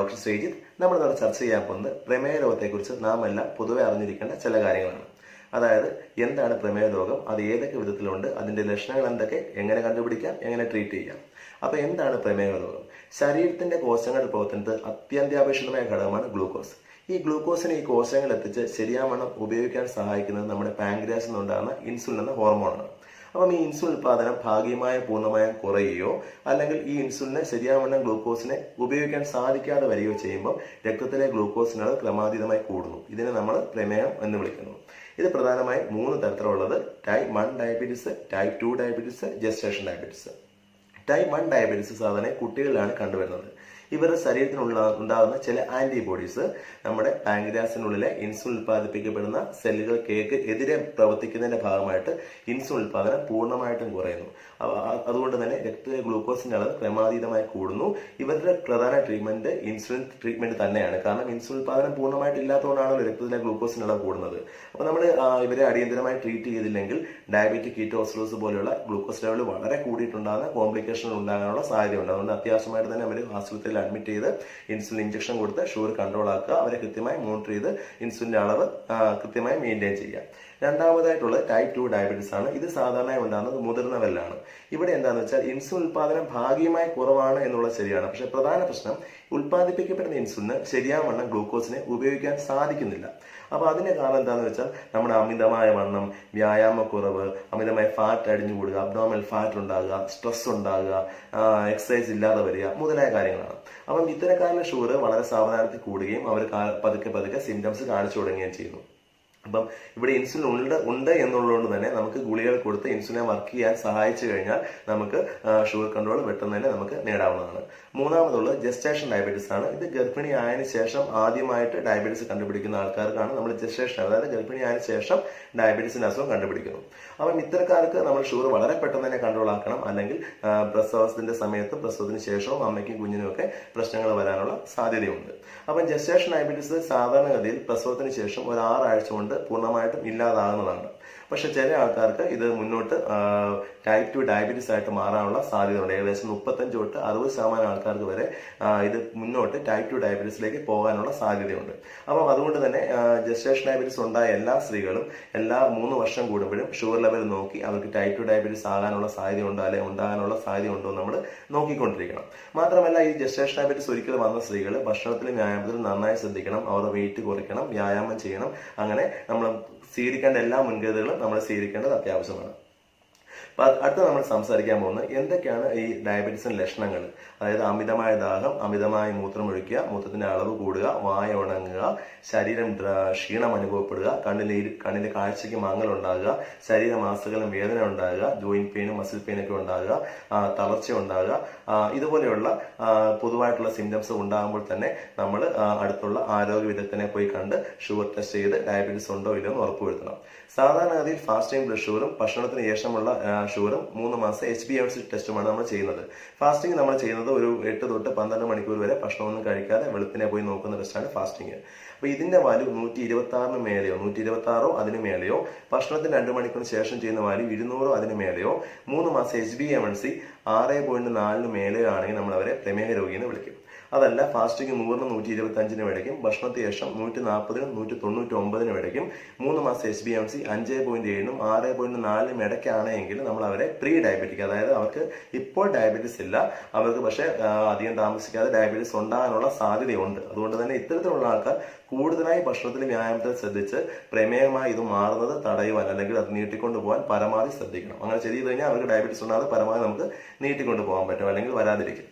Doctor Sreejith. നമ്മൾ ഇന്ന് ചർച്ച ചെയ്യാൻ പോകുന്നത് പ്രമേയ രോഗത്തെക്കുറിച്ച് നാം എല്ലാം പൊതുവെ അറിഞ്ഞിരിക്കേണ്ട ചില കാര്യങ്ങളാണ്. അതായത് എന്താണ് പ്രമേയ രോഗം, അത് ഏതൊക്കെ വിധത്തിലുണ്ട്, അതിന്റെ ലക്ഷണങ്ങൾ എന്തൊക്കെ, എങ്ങനെ കണ്ടുപിടിക്കാം, എങ്ങനെ ട്രീറ്റ് ചെയ്യാം. അപ്പൊ എന്താണ് പ്രമേയ രോഗം? ശരീരത്തിന്റെ കോശങ്ങളുടെ പ്രവർത്തനത്തിൽ അത്യന്താപേക്ഷിതമായ ഘടകമാണ് ഗ്ലൂക്കോസ്. ഈ ഗ്ലൂക്കോസിനെ ഈ കോശങ്ങൾ എത്തിച്ച് ശരിയാവണ്ണം ഉപയോഗിക്കാൻ സഹായിക്കുന്നത് നമ്മുടെ പാൻക്രിയാസിൽ നിന്നുണ്ടാകുന്ന ഇൻസുലിൻ എന്ന ഹോർമോണാണ്. അപ്പം ഈ ഇൻസുലിൻ ഉൽപാദനം ഭാഗികമായോ പൂർണ്ണമായും കുറയുകയോ അല്ലെങ്കിൽ ഈ ഇൻസുലിനെ ശരിയാവണ്ണം ഗ്ലൂക്കോസിനെ ഉപയോഗിക്കാൻ സാധിക്കാതെ വരികയോ ചെയ്യുമ്പോൾ രക്തത്തിലെ ഗ്ലൂക്കോസിന് അളവ് ക്രമാതീതമായി കൂടുന്നു. ഇതിനെ നമ്മൾ പ്രമേഹം എന്ന് വിളിക്കുന്നു. ഇത് പ്രധാനമായും 3 തരത്തിലുള്ളത്: type 1 diabetes, type 2 diabetes, gestation diabetes. Type 1 diabetes സാധാരണ കുട്ടികളിലാണ് കണ്ടുവരുന്നത്. ഇവരുടെ ശരീരത്തിനുള്ള ഉണ്ടാകുന്ന ചില ആന്റിബോഡീസ് നമ്മുടെ പാൻക്രിയാസിനുള്ളിലെ ഇൻസുലിൻ ഉൽപ്പാദിപ്പിക്കപ്പെടുന്ന സെല്ലുകൾക്ക് എതിരെ പ്രവർത്തിക്കുന്നതിന്റെ ഭാഗമായിട്ട് ഇൻസുലിൻ ഉൽപ്പാദനം പൂർണ്ണമായിട്ടും കുറയുന്നു. അതുകൊണ്ട് തന്നെ രക്തത്തിലെ ഗ്ലൂക്കോസിന്റെ അളവ് ക്രമാതീതമായി കൂടുന്നു. ഇവരുടെ പ്രധാന ട്രീറ്റ്മെന്റ് ഇൻസുലിൻ ട്രീറ്റ്മെന്റ് തന്നെയാണ്. കാരണം ഇൻസുലിൻ ഉൽപ്പാദനം പൂർണ്ണമായിട്ട് ഇല്ലാത്തതുകൊണ്ടാണല്ലോ രക്തത്തിലെ ഗ്ലൂക്കോസിന്റെ അളവ് കൂടുന്നത്. അപ്പൊ നമ്മൾ ഇവരെ അടിയന്തരമായി ട്രീറ്റ് ചെയ്തില്ലെങ്കിൽ ഡയബറ്റിക് കീറ്റോസിഡോസ് പോലെയുള്ള ഗ്ലൂക്കോസ് ലെവൽ വളരെ കൂടിയിട്ടുണ്ടാകുന്ന കോംപ്ലിക്കേഷനുകൾ ഉണ്ടാകാനുള്ള സാധ്യതയുണ്ട്. അതുകൊണ്ട് അത്യാവശ്യമായിട്ട് തന്നെ അവർ ആശുപത്രിയിൽ അഡ്മിറ്റ് ചെയ്ത് ഇൻസുലിൻ ഇഞ്ചക്ഷൻ കൊടുത്ത് ഷുഗർ കൺട്രോൾ ആക്കുക, അവരെ കൃത്യമായി മോണിറ്റർ ചെയ്ത് ഇൻസുലിന്റെ അളവ് കൃത്യമായി മെയിൻറ്റെയിൻ ചെയ്യുക. രണ്ടാമതായിട്ടുള്ളത് ടൈപ്പ് 2 ഡയബറ്റീസ് ആണ്. ഇത് സാധാരണയായി ഉണ്ടാകുന്നത് മുതിർന്നവരിലാണ്. ഇവിടെ എന്താണെന്ന് വെച്ചാൽ ഇൻസുലിൻ ഉൽപാദനം ഭാഗികമായി കുറവാണ് എന്നുള്ളത് ശരിയാണ്. പക്ഷെ പ്രധാന പ്രശ്നം ഉൽപ്പാദിപ്പിക്കപ്പെടുന്ന ഇൻസുലിന് ശരിയാവണ്ണം ഗ്ലൂക്കോസിനെ ഉപയോഗിക്കാൻ സാധിക്കുന്നില്ല. അപ്പൊ അതിന്റെ കാരണം എന്താണെന്ന് വെച്ചാൽ നമ്മുടെ അമിതമായ വണ്ണം, വ്യായാമക്കുറവ്, അമിതമായ ഫാറ്റ് അടിഞ്ഞുകൂടുക, അബ്ഡോമിനൽ ഫാറ്റ് ഉണ്ടാകുക, സ്ട്രെസ് ഉണ്ടാകുക, എക്സസൈസ് ഇല്ലാതെ വരിക മുതലായ കാര്യങ്ങളാണ്. അപ്പം ഇത്തരക്കാരുടെ ഷുഗർ വളരെ സാവധാനത്തിൽ കൂടുകയും അവർ പതുക്കെ പതുക്കെ സിംറ്റംസ് കാണിച്ചു തുടങ്ങുകയും ചെയ്യുന്നു. അപ്പം ഇവിടെ ഇൻസുലിൻ ഉണ്ട് എന്നുള്ളതുകൊണ്ട് തന്നെ നമുക്ക് ഗുളികൾ കൊടുത്ത് ഇൻസുലിനെ വർക്ക് ചെയ്യാൻ സഹായിച്ചു കഴിഞ്ഞാൽ നമുക്ക് ഷുഗർ കൺട്രോൾ പെട്ടെന്ന് തന്നെ നമുക്ക് നേടാവുന്നതാണ്. മൂന്നാമതുള്ളത് ജസ്റ്റേഷൻ ഡയബറ്റീസ് ആണ്. ഇത് ഗർഭിണി ആയതിനു ശേഷം ആദ്യമായിട്ട് ഡയബറ്റീസ് കണ്ടുപിടിക്കുന്ന ആൾക്കാർക്കാണ് നമ്മൾ ജസ്റ്റേഷൻ, അതായത് ഗർഭിണി ആയതിനു ശേഷം ഡയബറ്റീസിന്റെ അസുഖം കണ്ടുപിടിക്കുന്നു. അപ്പം ഇത്തരക്കാർക്ക് നമ്മൾ ഷുഗർ വളരെ പെട്ടെന്ന് തന്നെ കൺട്രോൾ ആക്കണം. അല്ലെങ്കിൽ പ്രസവത്തിന്റെ സമയത്തും പ്രസവത്തിന് ശേഷവും അമ്മയ്ക്കും കുഞ്ഞിനും ഒക്കെ പ്രശ്നങ്ങൾ വരാനുള്ള സാധ്യതയുണ്ട്. അപ്പം ജസ്റ്റേഷൻ ഡയബറ്റീസ് സാധാരണഗതിയിൽ പ്രസവത്തിന് ശേഷം ഒരു 6 ആഴ്ച കൊണ്ട് പൂർണ്ണമായിട്ടും ഇല്ലാതാകുന്നതാണ്. പക്ഷെ ചില ആൾക്കാർക്ക് ഇത് മുന്നോട്ട് ടൈപ്പ് 2 ഡയബറ്റീസ് ആയിട്ട് മാറാനുള്ള സാധ്യതയുണ്ട്. ഏകദേശം 35 തൊട്ട് 60% ആൾക്കാർക്ക് വരെ ഇത് മുന്നോട്ട് ടൈപ്പ് 2 ഡയബറ്റീസിലേക്ക് പോകാനുള്ള സാധ്യതയുണ്ട്. അപ്പം അതുകൊണ്ട് തന്നെ ജസ്റ്റേഷൻ ഡയബറ്റീസ് ഉണ്ടായ എല്ലാ സ്ത്രീകളും എല്ലാ 3 വർഷം കൂടുമ്പോഴും ഷുഗർ ലെവൽ നോക്കി അവർക്ക് ടൈപ്പ് 2 ഡയബറ്റീസ് ആകാനുള്ള സാധ്യതയുണ്ടോ അല്ലെങ്കിൽ ഉണ്ടാകാനുള്ള സാധ്യതയുണ്ടോ നമ്മൾ നോക്കിക്കൊണ്ടിരിക്കണം. മാത്രമല്ല ഈ ജസ്റ്റേഷൻ ഡയബറ്റീസ് ഒരിക്കലും വന്ന സ്ത്രീകൾ ഭക്ഷണത്തിലും വ്യായാമത്തിലും നന്നായി ശ്രദ്ധിക്കണം. അവരുടെ വെയിറ്റ് കുറയ്ക്കണം, വ്യായാമം ചെയ്യണം. അങ്ങനെ നമ്മൾ സ്വീകരിക്കേണ്ട എല്ലാ മുൻകരുതലുകളും നമ്മൾ സ്വീകരിക്കേണ്ടത് അത്യാവശ്യമാണ്. അടുത്ത നമ്മൾ സംസാരിക്കാൻ പോകുന്നത് എന്തൊക്കെയാണ് ഈ ഡയബറ്റീസിന്റെ ലക്ഷണങ്ങൾ. അതായത് അമിതമായ ദാഹം, അമിതമായ മൂത്രമൊഴിക്കുക, മൂത്രത്തിന്റെ അളവ് കൂടുക, വായ ഉണങ്ങുക, ശരീരം ക്ഷീണം അനുഭവപ്പെടുക, കണ്ണിന്റെ കാഴ്ചയ്ക്ക് മങ്ങൽ ഉണ്ടാകുക, ശരീരമാസകലം വേദന ഉണ്ടാകുക, ജോയിന്റ് പെയിനും മസിൽ പെയിനൊക്കെ ഉണ്ടാകുക, തളർച്ച ഉണ്ടാകുക, ഇതുപോലെയുള്ള പൊതുവായിട്ടുള്ള സിംറ്റംസ് ഉണ്ടാകുമ്പോൾ തന്നെ നമ്മൾ അടുത്തുള്ള ആരോഗ്യ വിദഗ്ധനെ പോയി കണ്ട് ഷുഗർ ടെസ്റ്റ് ചെയ്ത് ഡയബറ്റീസ് ഉണ്ടോ ഇല്ലയോ എന്ന് ഉറപ്പുവരുത്തണം. സാധാരണഗതിയിൽ ഫാസ്റ്റിംഗ് ബ്ലഡ് ഷുഗറും ഭക്ഷണത്തിന് ശേഷമുള്ള ഷുഗറും 3 മാസം HbA1c ടെസ്റ്റുമാണ് നമ്മൾ ചെയ്യുന്നത്. ഫാസ്റ്റിംഗ് നമ്മൾ ചെയ്യുന്നത് ഒരു 8 തൊട്ട് 12 മണിക്കൂർ വരെ ഭക്ഷണമൊന്നും കഴിക്കാതെ വെളുപ്പിനെ പോയി നോക്കുന്ന ടെസ്റ്റാണ് ഫാസ്റ്റിംഗ്. അപ്പൊ ഇതിന്റെ വാല്യൂ 126 മേലെയോ 126 അതിന് മേലെയോ, ഭക്ഷണത്തിന് 2 മണിക്കൂറിന് ശേഷം ചെയ്യുന്ന വാല്യൂ 200 അതിന് മേലെയോ, 3 മാസം HbA1c 6.4 മേലെയോ ആണെങ്കിൽ നമ്മൾ അവരെ പ്രമേഹ രോഗി എന്ന് വിളിക്കും. അതല്ല ഫാസ്റ്റിംഗ് 100 125 ഇടയ്ക്കും, ഭക്ഷണത്തിന് ശേഷം 140 199 ഇടയ്ക്കും, 3 മാസം HbA1c 5.7 6.4 ഇടയ്ക്കാണെങ്കിൽ നമ്മൾ അവരെ പ്രീ ഡയബറ്റിക്, അതായത് അവർക്ക് ഇപ്പോൾ ഡയബറ്റീസ് ഇല്ല, അവർക്ക് പക്ഷെ അധികം താമസിക്കാതെ ഡയബറ്റീസ് ഉണ്ടാകാനുള്ള സാധ്യതയുണ്ട്. അതുകൊണ്ട് തന്നെ ഇത്തരത്തിലുള്ള ആൾക്കാർ കൂടുതലായി ഭക്ഷണത്തിൽ വ്യായാമത്തിൽ ശ്രദ്ധിച്ച് പ്രമേഹമായി ഇത് മാറുന്നത് തടയുവാൻ അല്ലെങ്കിൽ അത് നീട്ടിക്കൊണ്ടു പോകാൻ പരമാവധി ശ്രദ്ധിക്കണം. അങ്ങനെ ചെയ്ത് കഴിഞ്ഞാൽ അവർക്ക് ഡയബറ്റീസ് ഉണ്ടാകാതെ പരമാവധി നമുക്ക് നീട്ടിക്കൊണ്ടു പോകാൻ പറ്റും, അല്ലെങ്കിൽ വരാതിരിക്കും.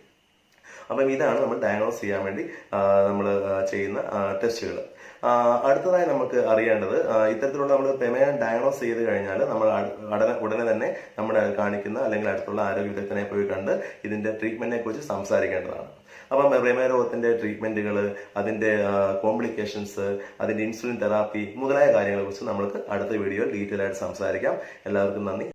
അപ്പം ഇതാണ് നമ്മൾ ഡയഗ്നോസ് ചെയ്യാൻ വേണ്ടി നമ്മൾ ചെയ്യുന്ന ടെസ്റ്റുകൾ. അടുത്തതായി നമുക്ക് അറിയേണ്ടത്, ഇത്തരത്തിലുള്ള നമ്മൾ പ്രമേഹം ഡയഗ്നോസ് ചെയ്ത് കഴിഞ്ഞാൽ നമ്മൾ ഉടനെ തന്നെ നമ്മുടെ കാണിക്കുന്ന അല്ലെങ്കിൽ അടുത്തുള്ള ആരോഗ്യ വിദഗ്ധനെ പോയി കണ്ട് ഇതിന്റെ ട്രീറ്റ്മെന്റിനെ കുറിച്ച് സംസാരിക്കേണ്ടതാണ്. അപ്പം പ്രമേഹ രോഗത്തിന്റെ ട്രീറ്റ്മെന്റുകൾ, അതിന്റെ കോംപ്ലിക്കേഷൻസ്, അതിന്റെ ഇൻസുലിൻ തെറാപ്പി മുതലായ കാര്യങ്ങളെ കുറിച്ച് നമുക്ക് അടുത്ത വീഡിയോയിൽ ഡീറ്റെയിൽ ആയിട്ട് സംസാരിക്കാം. എല്ലാവർക്കും നന്ദി.